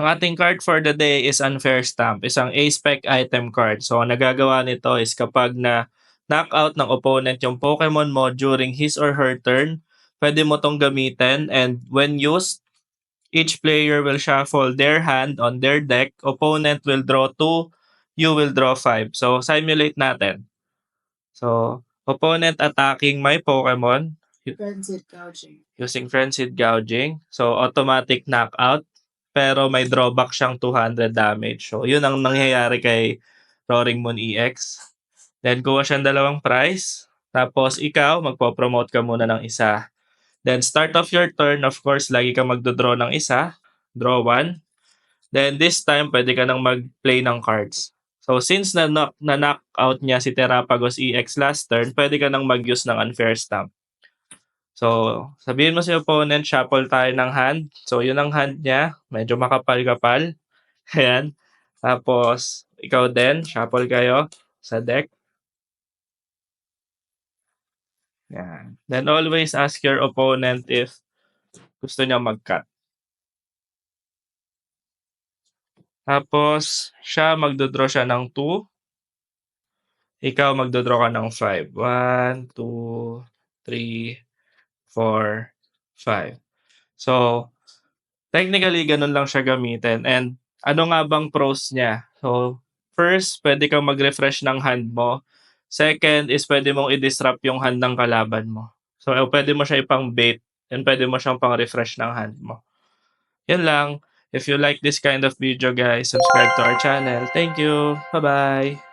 Ang ating card for the day is Unfair Stamp, isang A-Spec item card. So, ang nagagawa nito is kapag na-knockout ng opponent yung Pokemon mo during his or her turn, pwede mo tong gamitin, and when used, each player will shuffle their hand on their deck, opponent will draw 2, you will draw 5. So, simulate natin. So, opponent attacking my Pokemon Frenzied gouging. using Frenzied Gouging. So, automatic knockout. Pero may drawback siyang 200 damage. So, yun ang nangyayari kay Roaring Moon EX. Then, kuha siyang dalawang prize. Tapos, ikaw, magpo-promote ka muna ng isa. Then, start of your turn, of course, lagi kang magdodraw ng isa. Draw 1. Then, this time, pwede ka nang mag-play ng cards. So, since na-knock out niya si Terapagos EX last turn, pwede ka nang mag-use ng Unfair Stamp. So, sabihin mo sa opponent, shuffle tayo ng hand. So, yun ang hand niya. Medyo makapal-kapal. Ayan. Tapos, ikaw din, shuffle kayo sa deck. Yan. Then, always ask your opponent if gusto niya mag-cut. Tapos, siya magdodraw siya ng 2. Ikaw magdodraw ka ng 5. 1, 2, 3, 4, 5. So, technically, ganun lang siya gamitin. And ano nga bang pros niya? So, first, pwede kang mag-refresh ng hand mo. Second is pwede mong i-disrupt yung hand ng kalaban mo. So, pwede mo siya ipang bait and pwede mo siyang pang-refresh ng hand mo. Yan lang. If you like this kind of video, guys, subscribe to our channel. Thank you. Bye-bye.